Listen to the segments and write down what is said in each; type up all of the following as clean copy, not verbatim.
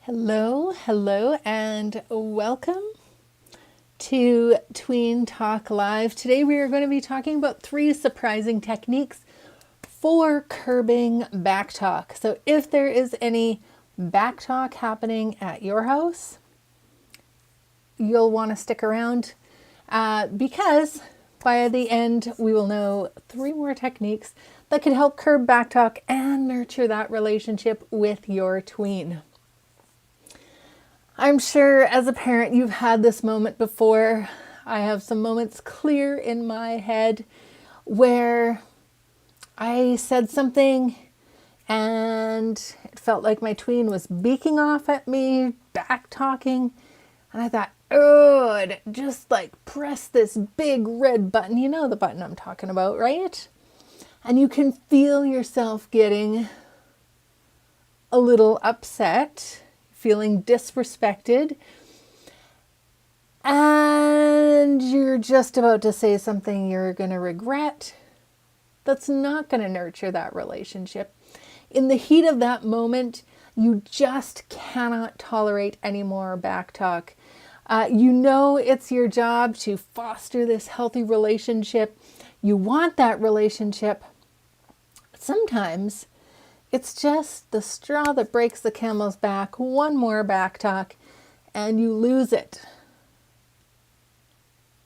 Hello, and welcome to Tween Talk Live. Today we are going to be talking about 3 surprising techniques for curbing backtalk. So if there is any backtalk happening at your house, you'll want to stick around because by the end we will know 3 more techniques that can help curb backtalk and nurture that relationship with your tween. I'm sure as a parent you've had this moment before. I have some moments clear in my head where I said something and it felt like my tween was beaking off at me, back talking, and I thought, oh, I'd just like press this big red button. You know the button I'm talking about, right? And you can feel yourself getting a little upset, feeling disrespected, and you're just about to say something you're going to regret. That's not going to nurture that relationship. In the heat of that moment, you just cannot tolerate any more backtalk. You know it's your job to foster this healthy relationship. You want that relationship. Sometimes it's just the straw that breaks the camel's back. One more backtalk and you lose it.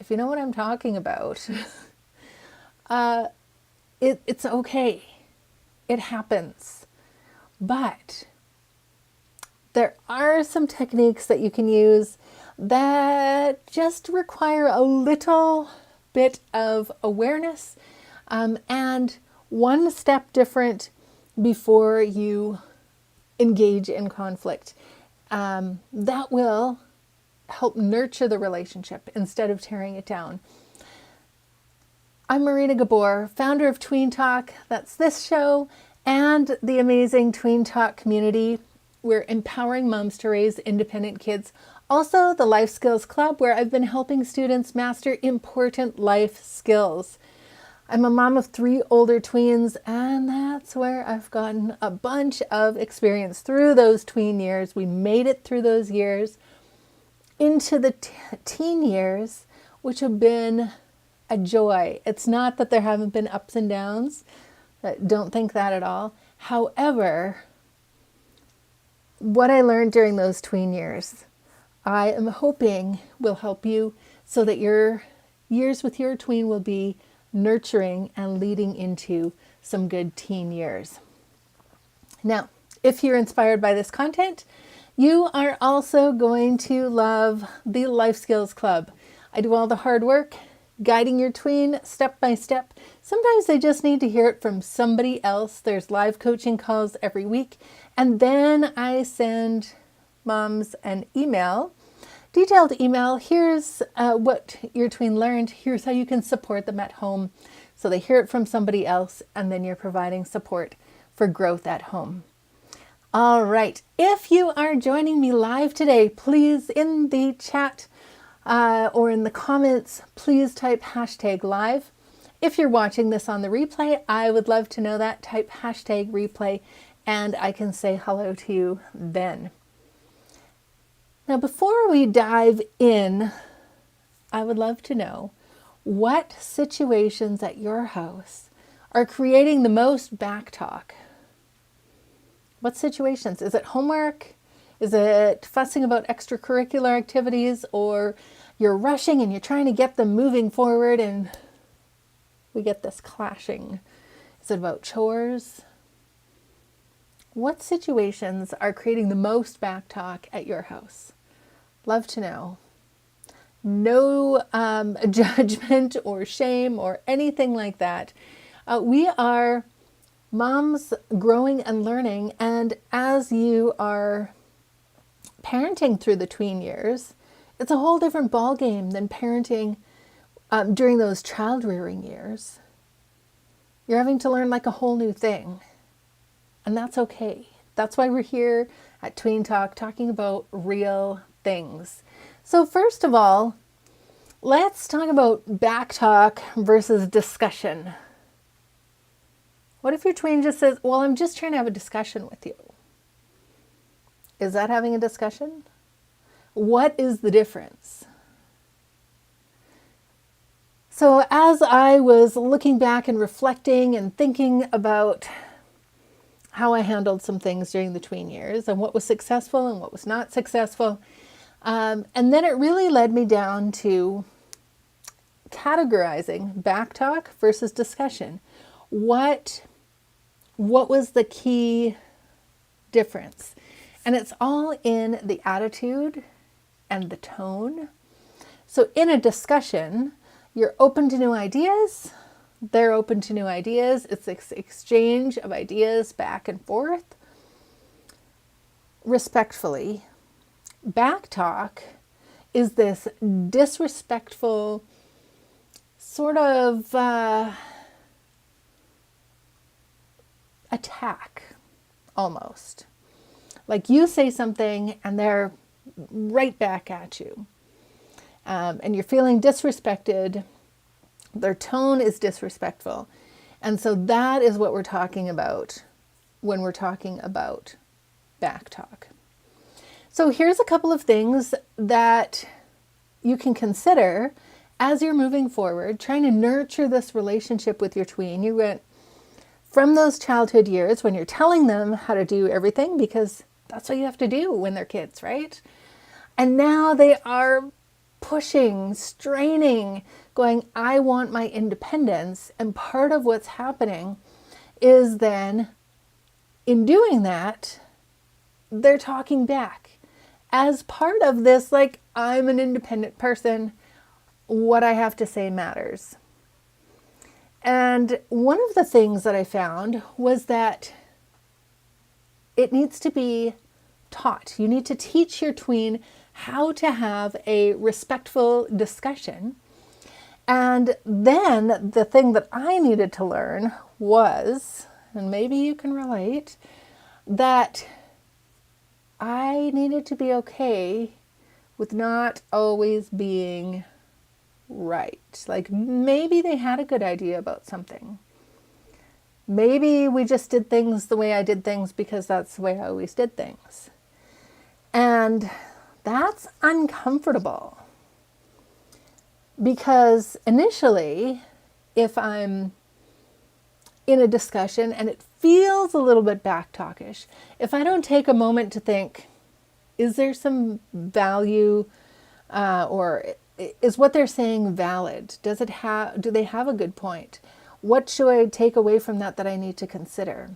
If you know what I'm talking about, it's okay. It happens. But there are some techniques that you can use that just require a little bit of awareness and one step different before you engage in conflict. That will help nurture the relationship instead of tearing it down. I'm Marina Gabor, founder of Tween Talk. That's this show and the amazing Tween Talk community. We're empowering moms to raise independent kids. Also, the Life Skills Club, where I've been helping students master important life skills. I'm a mom of 3 older tweens, and that's where I've gotten a bunch of experience through those tween years. We made it through those years into the teen years, which have been a joy. It's not that there haven't been ups and downs. Don't think that at all. However, what I learned during those tween years, I am hoping will help you so that your years with your tween will be nurturing and leading into some good teen years. Now, if you're inspired by this content, you are also going to love the Life Skills Club. I do all the hard work, guiding your tween step by step. Sometimes they just need to hear it from somebody else. There's live coaching calls every week. And then I send moms an email, detailed email. Here's what your tween learned. Here's how you can support them at home. So they hear it from somebody else, and then you're providing support for growth at home. All right. If you are joining me live today, please in the chat or in the comments, please type #live. If you're watching this on the replay, I would love to know that. Type #replay and I can say hello to you then. Now, before we dive in, I would love to know what situations at your house are creating the most backtalk. What situations? Is it homework? Is it fussing about extracurricular activities, or you're rushing and you're trying to get them moving forward and we get this clashing? Is it about chores? What situations are creating the most backtalk at your house? Love to know. No judgment or shame or anything like that. We are moms growing and learning, and as you are parenting through the tween years, it's a whole different ballgame than parenting during those child rearing years. You're having to learn like a whole new thing, and that's okay. That's why we're here at Tween Talk talking about real things. So first of all, let's talk about backtalk versus discussion. What if your tween just says, well, I'm just trying to have a discussion with you? Is that having a discussion? What is the difference? So as I was looking back and reflecting and thinking about how I handled some things during the tween years and what was successful and what was not successful, and then it really led me down to categorizing back talk versus discussion. What was the key difference? And it's all in the attitude and the tone. So in a discussion, you're open to new ideas. They're open to new ideas. It's this exchange of ideas back and forth, respectfully. Back talk is this disrespectful sort of attack, almost. Like you say something and they're right back at you. And you're feeling disrespected. Their tone is disrespectful. And so that is what we're talking about when we're talking about back talk. So here's a couple of things that you can consider as you're moving forward, trying to nurture this relationship with your tween. You went from those childhood years when you're telling them how to do everything, because that's what you have to do when they're kids, right? And now they are pushing, straining, going, I want my independence. And part of what's happening is then in doing that, they're talking back as part of this, like, I'm an independent person. What I have to say matters. And one of the things that I found was that it needs to be taught. You need to teach your tween how to have a respectful discussion. And then the thing that I needed to learn was, and maybe you can relate, that I needed to be okay with not always being right. Like maybe they had a good idea about something. Maybe we just did things the way I did things because that's the way I always did things. And that's uncomfortable. Because initially, if I'm in a discussion and it feels a little bit backtalkish, if I don't take a moment to think, is there some value or is what they're saying valid? Do they have a good point? What should I take away from that I need to consider?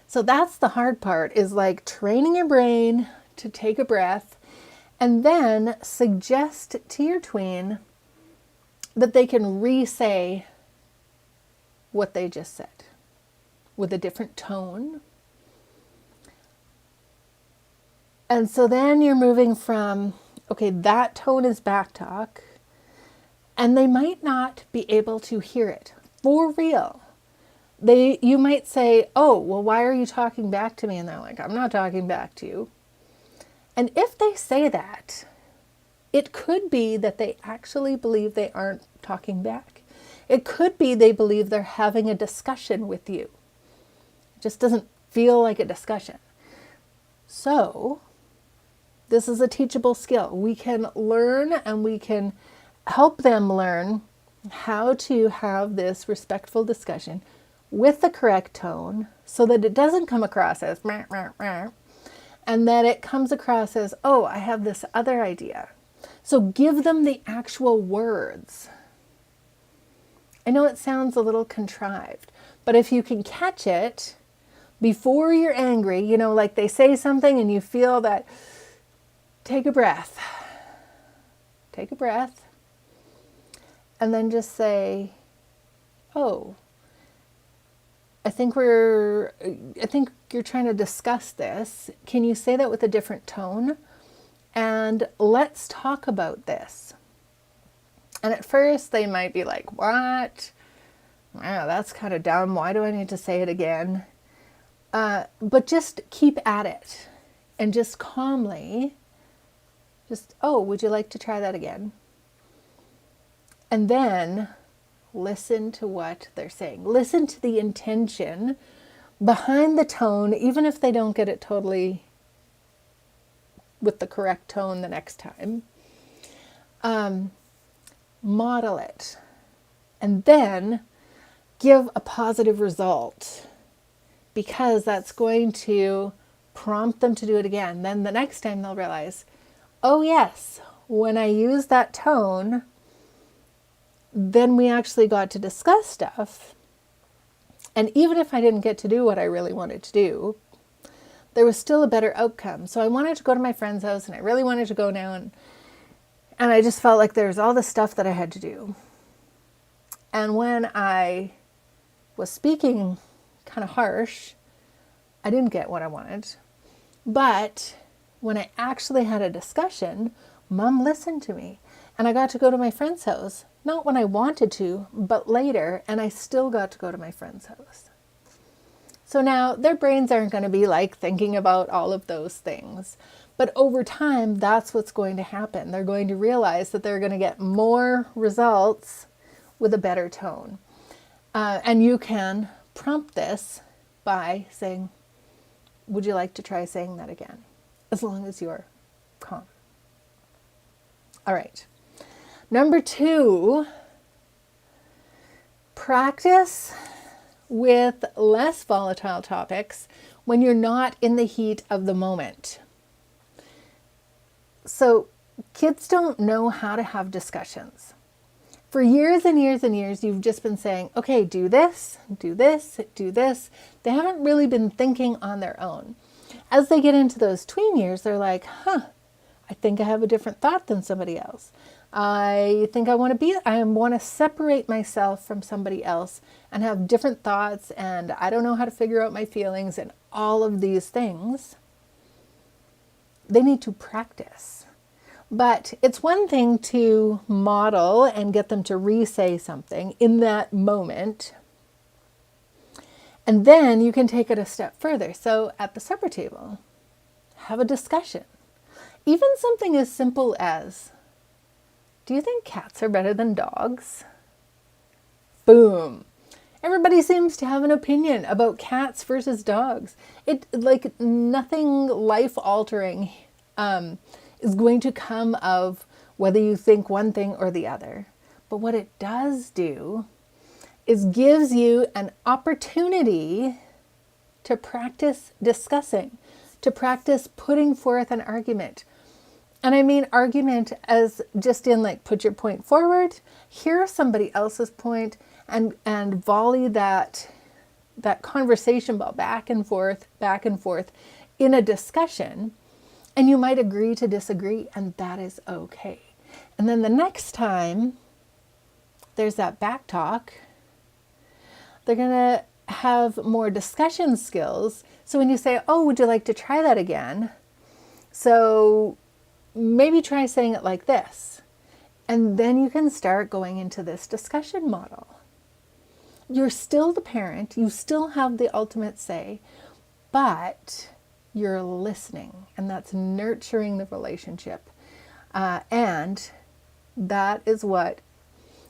So that's the hard part, is like training your brain to take a breath and then suggest to your tween that they can re-say what they just said with a different tone. And so then you're moving from, okay, that tone is back talk, and they might not be able to hear it for real. You might say, oh, well, why are you talking back to me? And they're like, I'm not talking back to you. And if they say that, it could be that they actually believe they aren't talking back. It could be they believe they're having a discussion with you. It just doesn't feel like a discussion. So this is a teachable skill. We can learn and we can help them learn how to have this respectful discussion with the correct tone so that it doesn't come across as meh, meh, meh, and that it comes across as, oh, I have this other idea. So give them the actual words. I know it sounds a little contrived, but if you can catch it before you're angry, you know, like they say something and you feel that, take a breath. Take a breath. And then just say, oh, I think you're trying to discuss this. Can you say that with a different tone? And let's talk about this. And at first they might be like, what? Wow, that's kind of dumb. Why do I need to say it again? But just keep at it and just calmly, oh, would you like to try that again? And then listen to what they're saying. Listen to the intention behind the tone, even if they don't get it totally with the correct tone the next time. Model it, and then give a positive result, because that's going to prompt them to do it again. Then the next time they'll realize, oh yes, when I use that tone, then we actually got to discuss stuff. And even if I didn't get to do what I really wanted to do, there was still a better outcome. So I wanted to go to my friend's house, and I really wanted to go now, and I just felt like there's all this stuff that I had to do. And when I was speaking kind of harsh, I didn't get what I wanted. But when I actually had a discussion, Mom listened to me, and I got to go to my friend's house. Not when I wanted to, but later, and I still got to go to my friend's house. So now their brains aren't going to be like thinking about all of those things. But over time, that's what's going to happen. They're going to realize that they're going to get more results with a better tone. And you can prompt this by saying, would you like to try saying that again? As long as you're calm. All right. Number 2, practice with less volatile topics when you're not in the heat of the moment. So kids don't know how to have discussions. For years and years and years, you've just been saying, okay, do this, do this, do this. They haven't really been thinking on their own. As they get into those tween years, they're like, I think I have a different thought than somebody else. I think I want to separate myself from somebody else and have different thoughts, and I don't know how to figure out my feelings and all of these things. They need to practice. But it's one thing to model and get them to re-say something in that moment. And then you can take it a step further. So at the supper table, have a discussion. Even something as simple as, do you think cats are better than dogs? Boom. Everybody seems to have an opinion about cats versus dogs. Like nothing life-altering is going to come of whether you think one thing or the other. But what it does do is gives you an opportunity to practice discussing, to practice putting forth an argument. And I mean argument as just in like put your point forward, hear somebody else's point, and volley that conversation ball back and forth in a discussion. And you might agree to disagree, and that is okay. And then the next time there's that back talk, they're going to have more discussion skills. So when you say, oh, would you like to try that again? So maybe try saying it like this. And then you can start going into this discussion model. You're still the parent. You still have the ultimate say, but you're listening, and that's nurturing the relationship. And that is what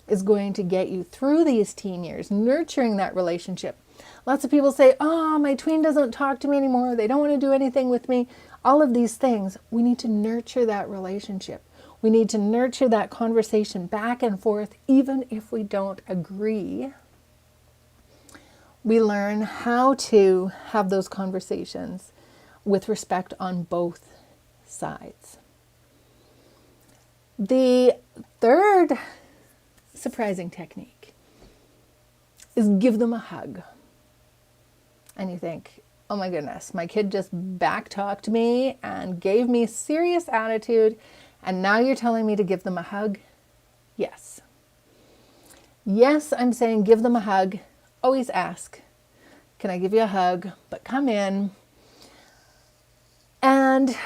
is going to get you through these teen years, nurturing that relationship. Lots of people say, oh, my tween doesn't talk to me anymore. They don't want to do anything with me. All of these things, we need to nurture that relationship. We need to nurture that conversation back and forth, even if we don't agree. We learn how to have those conversations with respect on both sides. The third surprising technique is give them a hug. And you think, oh my goodness, my kid just back-talked me and gave me serious attitude, and now you're telling me to give them a hug? Yes. Yes, I'm saying give them a hug. Always ask, can I give you a hug? But come in. And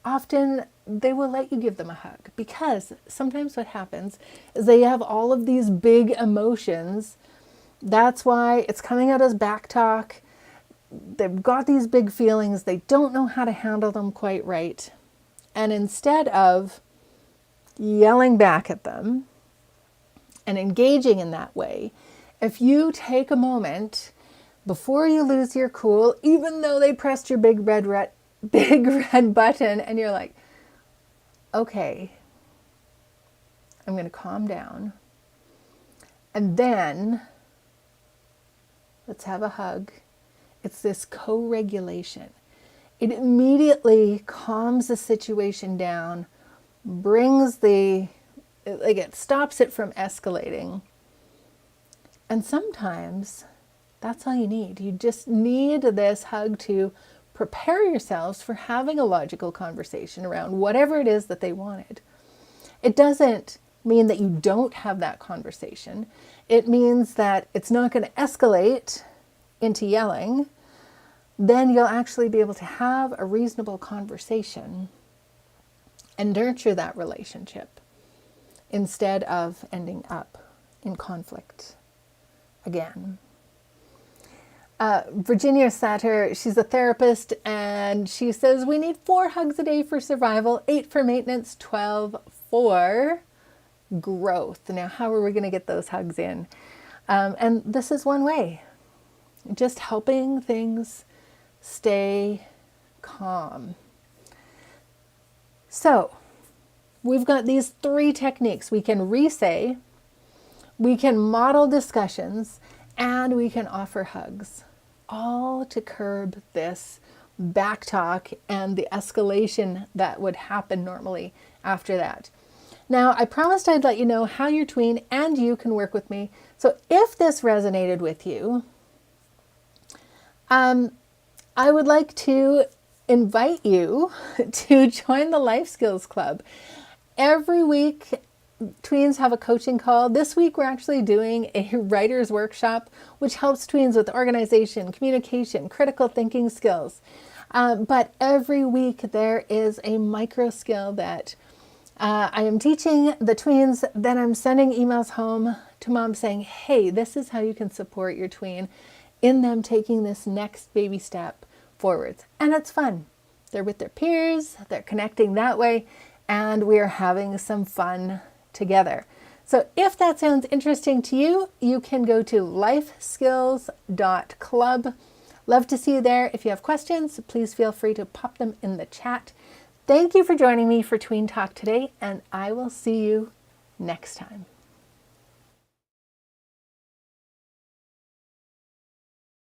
often they will let you give them a hug, because sometimes what happens is they have all of these big emotions. That's why it's coming out as back talk. They've got these big feelings. They don't know how to handle them quite right. And instead of yelling back at them and engaging in that way, if you take a moment before you lose your cool, even though they pressed your big red big red button and you're like, okay, I'm going to calm down. And then let's have a hug. It's this co-regulation. It immediately calms the situation down, it stops it from escalating. And sometimes that's all you need. You just need this hug to prepare yourselves for having a logical conversation around whatever it is that they wanted. It doesn't mean that you don't have that conversation. It means that it's not going to escalate into yelling. Then you'll actually be able to have a reasonable conversation and nurture that relationship instead of ending up in conflict again. Virginia Satter, she's a therapist, and she says we need 4 hugs a day for survival, 8 for maintenance, 12 for growth. Now, how are we going to get those hugs in? And this is one way, just helping things stay calm. So we've got these 3 techniques. We can re-say, we can model discussions, and we can offer hugs, all to curb this back talk and the escalation that would happen normally after that. Now, I promised I'd let you know how your tween and you can work with me. So if this resonated with you, I would like to invite you to join the Life Skills Club. Every week, tweens have a coaching call. This week, we're actually doing a writer's workshop, which helps tweens with organization, communication, critical thinking skills. But every week, there is a micro skill that I am teaching the tweens. Then I'm sending emails home to mom saying, hey, this is how you can support your tween in them taking this next baby step forwards. And it's fun. They're with their peers, they're connecting that way, and we're having some fun together. So if that sounds interesting to you, you can go to lifeskills.club. Love to see you there. If you have questions, please feel free to pop them in the chat. Thank you for joining me for Tween Talk today, and I will see you next time.